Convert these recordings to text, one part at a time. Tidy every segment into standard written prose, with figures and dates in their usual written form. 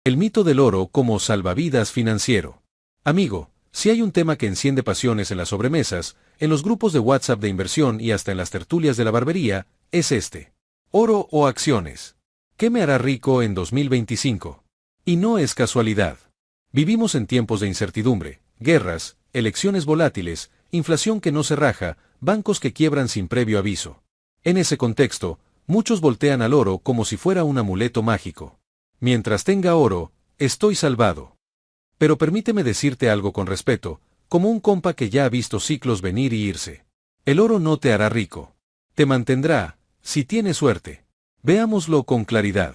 El mito del oro como salvavidas financiero. Amigo, si hay un tema que enciende pasiones en las sobremesas, en los grupos de WhatsApp de inversión y hasta en las tertulias de la barbería, es este. ¿Oro o acciones? ¿Qué me hará rico en 2025? Y no es casualidad. Vivimos en tiempos de incertidumbre, guerras, elecciones volátiles, inflación que no se raja, bancos que quiebran sin previo aviso. En ese contexto, muchos voltean al oro como si fuera un amuleto mágico. Mientras tenga oro, estoy salvado. Pero permíteme decirte algo con respeto, como un compa que ya ha visto ciclos venir y irse. El oro no te hará rico. Te mantendrá, si tienes suerte. Veámoslo con claridad.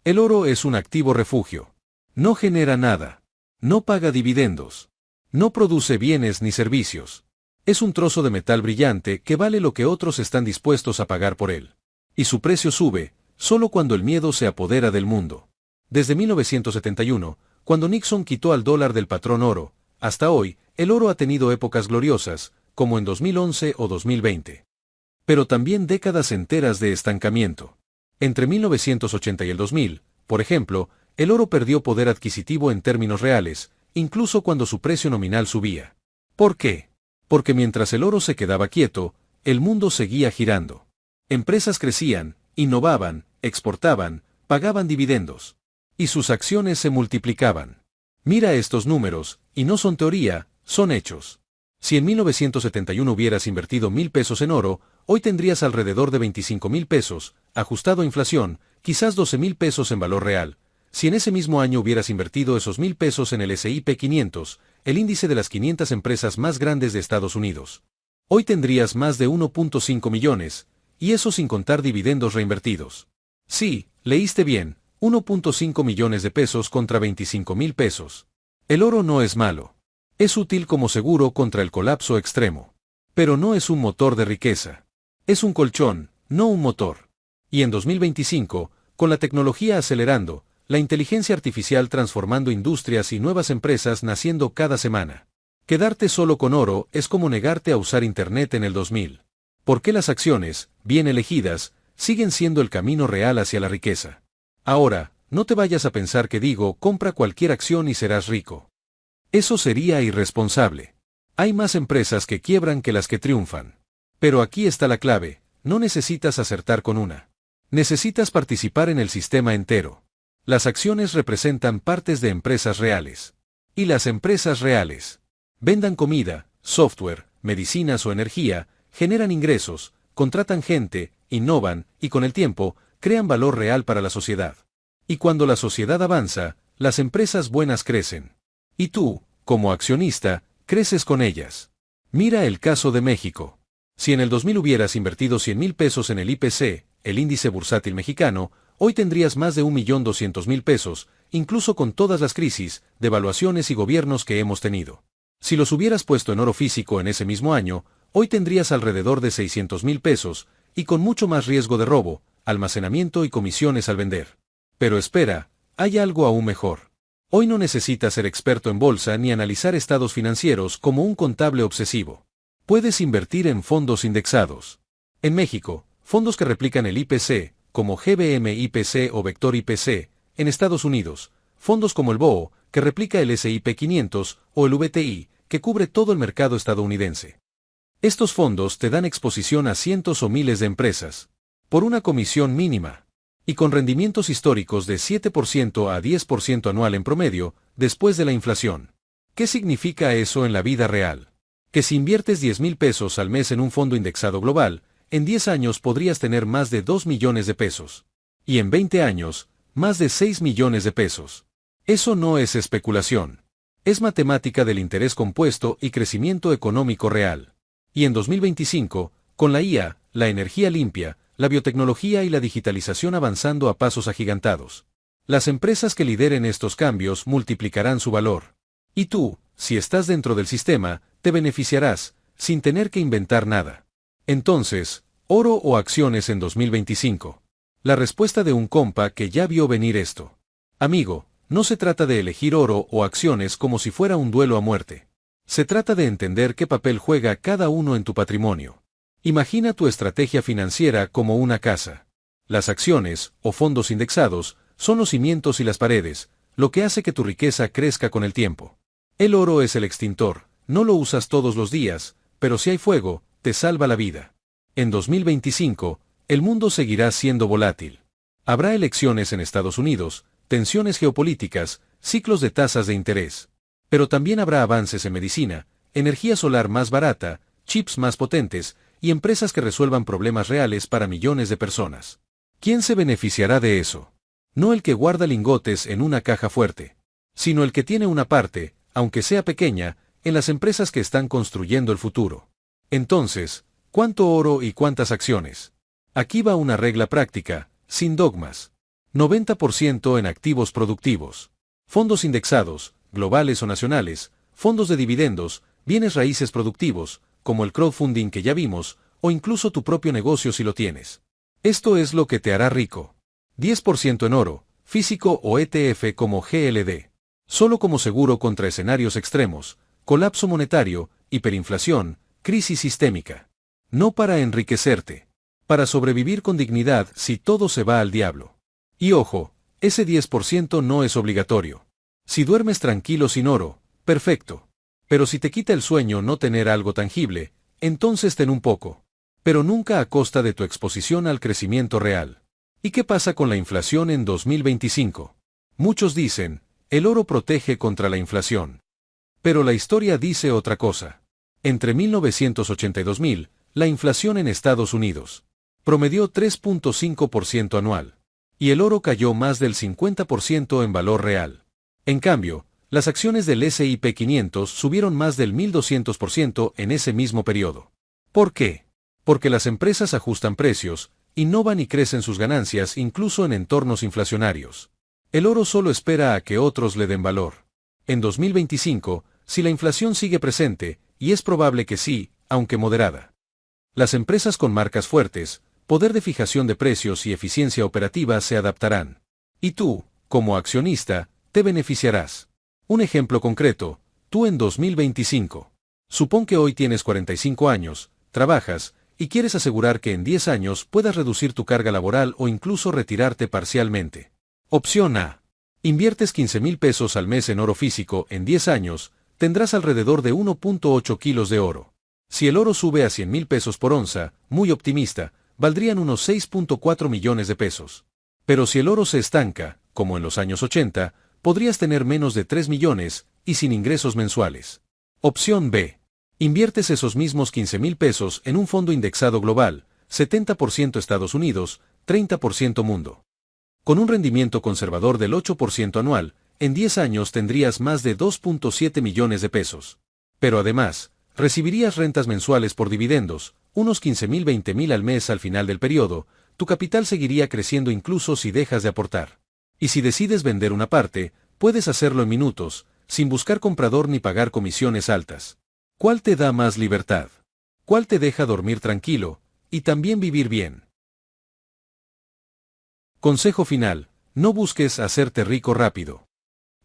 El oro es un activo refugio. No genera nada. No paga dividendos. No produce bienes ni servicios. Es un trozo de metal brillante que vale lo que otros están dispuestos a pagar por él. Y su precio sube, solo cuando el miedo se apodera del mundo. Desde 1971, cuando Nixon quitó al dólar del patrón oro, hasta hoy, el oro ha tenido épocas gloriosas, como en 2011 o 2020. Pero también décadas enteras de estancamiento. Entre 1980 y el 2000, por ejemplo, el oro perdió poder adquisitivo en términos reales, incluso cuando su precio nominal subía. ¿Por qué? Porque mientras el oro se quedaba quieto, el mundo seguía girando. Empresas crecían, innovaban, exportaban, pagaban dividendos. Y sus acciones se multiplicaban. Mira estos números, y no son teoría, son hechos. Si en 1971 hubieras invertido 1,000 pesos en oro, hoy tendrías alrededor de 25,000 pesos, ajustado a inflación, quizás 12,000 pesos en valor real. Si en ese mismo año hubieras invertido esos 1,000 pesos en el S&P 500, el índice de las 500 empresas más grandes de Estados Unidos, hoy tendrías más de 1.5 millones, y eso sin contar dividendos reinvertidos. Sí, leíste bien. 1.5 millones de pesos contra 25,000 pesos. El oro no es malo. Es útil como seguro contra el colapso extremo. Pero no es un motor de riqueza. Es un colchón, no un motor. Y en 2025, con la tecnología acelerando, la inteligencia artificial transformando industrias y nuevas empresas naciendo cada semana, quedarte solo con oro es como negarte a usar Internet en el 2000. Porque las acciones, bien elegidas, siguen siendo el camino real hacia la riqueza. Ahora, no te vayas a pensar que digo, compra cualquier acción y serás rico. Eso sería irresponsable. Hay más empresas que quiebran que las que triunfan. Pero aquí está la clave, no necesitas acertar con una. Necesitas participar en el sistema entero. Las acciones representan partes de empresas reales. Y las empresas reales vendan comida, software, medicinas o energía, generan ingresos, contratan gente, innovan y con el tiempo, crean valor real para la sociedad. Y cuando la sociedad avanza, las empresas buenas crecen. Y tú, como accionista, creces con ellas. Mira el caso de México. Si en el 2000 hubieras invertido 100,000 pesos en el IPC, el índice bursátil mexicano, hoy tendrías más de 1.200.000 pesos, incluso con todas las crisis, devaluaciones y gobiernos que hemos tenido. Si los hubieras puesto en oro físico en ese mismo año, hoy tendrías alrededor de 600,000 pesos, y con mucho más riesgo de robo, almacenamiento y comisiones al vender. Pero espera, hay algo aún mejor. Hoy no necesitas ser experto en bolsa ni analizar estados financieros como un contable obsesivo. Puedes invertir en fondos indexados. En México, fondos que replican el IPC, como GBM IPC o Vector IPC, en Estados Unidos, fondos como el BOO, que replica el S&P 500, o el VTI, que cubre todo el mercado estadounidense. Estos fondos te dan exposición a cientos o miles de empresas, por una comisión mínima, y con rendimientos históricos de 7% a 10% anual en promedio, después de la inflación. ¿Qué significa eso en la vida real? Que si inviertes 10,000 pesos al mes en un fondo indexado global, en 10 años podrías tener más de 2 millones de pesos. Y en 20 años, más de 6 millones de pesos. Eso no es especulación. Es matemática del interés compuesto y crecimiento económico real. Y en 2025, con la IA, la energía limpia, la biotecnología y la digitalización avanzando a pasos agigantados, las empresas que lideren estos cambios multiplicarán su valor. Y tú, si estás dentro del sistema, te beneficiarás, sin tener que inventar nada. Entonces, ¿oro o acciones en 2025? La respuesta de un compa que ya vio venir esto. Amigo, no se trata de elegir oro o acciones como si fuera un duelo a muerte. Se trata de entender qué papel juega cada uno en tu patrimonio. Imagina tu estrategia financiera como una casa. Las acciones, o fondos indexados, son los cimientos y las paredes, lo que hace que tu riqueza crezca con el tiempo. El oro es el extintor, no lo usas todos los días, pero si hay fuego, te salva la vida. En 2025, el mundo seguirá siendo volátil. Habrá elecciones en Estados Unidos, tensiones geopolíticas, ciclos de tasas de interés. Pero también habrá avances en medicina, energía solar más barata, chips más potentes y empresas que resuelvan problemas reales para millones de personas. ¿Quién se beneficiará de eso? No el que guarda lingotes en una caja fuerte, sino el que tiene una parte, aunque sea pequeña, en las empresas que están construyendo el futuro. Entonces, ¿cuánto oro y cuántas acciones? Aquí va una regla práctica, sin dogmas. 90% en activos productivos. Fondos indexados, globales o nacionales, fondos de dividendos, bienes raíces productivos, como el crowdfunding que ya vimos, o incluso tu propio negocio si lo tienes. Esto es lo que te hará rico. 10% en oro, físico o ETF como GLD. Solo como seguro contra escenarios extremos, colapso monetario, hiperinflación, crisis sistémica. No para enriquecerte. Para sobrevivir con dignidad si todo se va al diablo. Y ojo, ese 10% no es obligatorio. Si duermes tranquilo sin oro, perfecto. Pero si te quita el sueño no tener algo tangible, entonces ten un poco. Pero nunca a costa de tu exposición al crecimiento real. ¿Y qué pasa con la inflación en 2025? Muchos dicen, el oro protege contra la inflación. Pero la historia dice otra cosa. Entre 1980 y 2000, la inflación en Estados Unidos promedió 3.5% anual. Y el oro cayó más del 50% en valor real. En cambio, las acciones del S&P 500 subieron más del 1.200% en ese mismo periodo. ¿Por qué? Porque las empresas ajustan precios, innovan y crecen sus ganancias incluso en entornos inflacionarios. El oro solo espera a que otros le den valor. En 2025, si la inflación sigue presente, y es probable que sí, aunque moderada. Las empresas con marcas fuertes, poder de fijación de precios y eficiencia operativa se adaptarán. Y tú, como accionista, te beneficiarás. Un ejemplo concreto, tú en 2025. Supón que hoy tienes 45 años, trabajas, y quieres asegurar que en 10 años puedas reducir tu carga laboral o incluso retirarte parcialmente. Opción A. Inviertes 15,000 pesos al mes en oro físico, en 10 años, tendrás alrededor de 1.8 kilos de oro. Si el oro sube a 100,000 pesos por onza, muy optimista, valdrían unos 6.4 millones de pesos. Pero si el oro se estanca, como en los años 80, podrías tener menos de 3 millones, y sin ingresos mensuales. Opción B. Inviertes esos mismos 15,000 pesos en un fondo indexado global, 70% Estados Unidos, 30% mundo. Con un rendimiento conservador del 8% anual, en 10 años tendrías más de 2.7 millones de pesos. Pero además, recibirías rentas mensuales por dividendos, unos 15,000-20,000 al mes al final del periodo, tu capital seguiría creciendo incluso si dejas de aportar. Y si decides vender una parte, puedes hacerlo en minutos, sin buscar comprador ni pagar comisiones altas. ¿Cuál te da más libertad? ¿Cuál te deja dormir tranquilo, y también vivir bien? Consejo final, no busques hacerte rico rápido.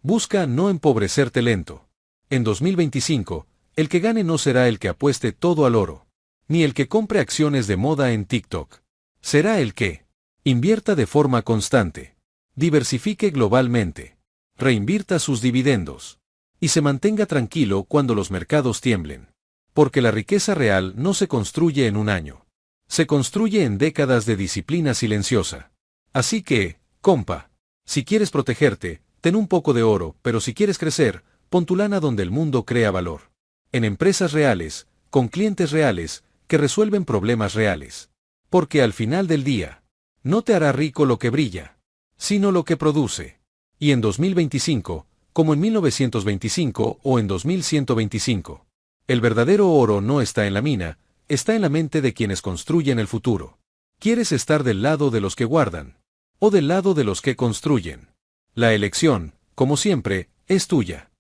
Busca no empobrecerte lento. En 2025, el que gane no será el que apueste todo al oro, ni el que compre acciones de moda en TikTok. Será el que invierta de forma constante, diversifique globalmente, reinvierta sus dividendos, y se mantenga tranquilo cuando los mercados tiemblen. Porque la riqueza real no se construye en un año. Se construye en décadas de disciplina silenciosa. Así que, compa, si quieres protegerte, ten un poco de oro, pero si quieres crecer, pon tu lana donde el mundo crea valor. En empresas reales, con clientes reales, que resuelven problemas reales. Porque al final del día, no te hará rico lo que brilla, sino lo que produce. Y en 2025, como en 1925 o en 2125, el verdadero oro no está en la mina, está en la mente de quienes construyen el futuro. ¿Quieres estar del lado de los que guardan? ¿O del lado de los que construyen? La elección, como siempre, es tuya.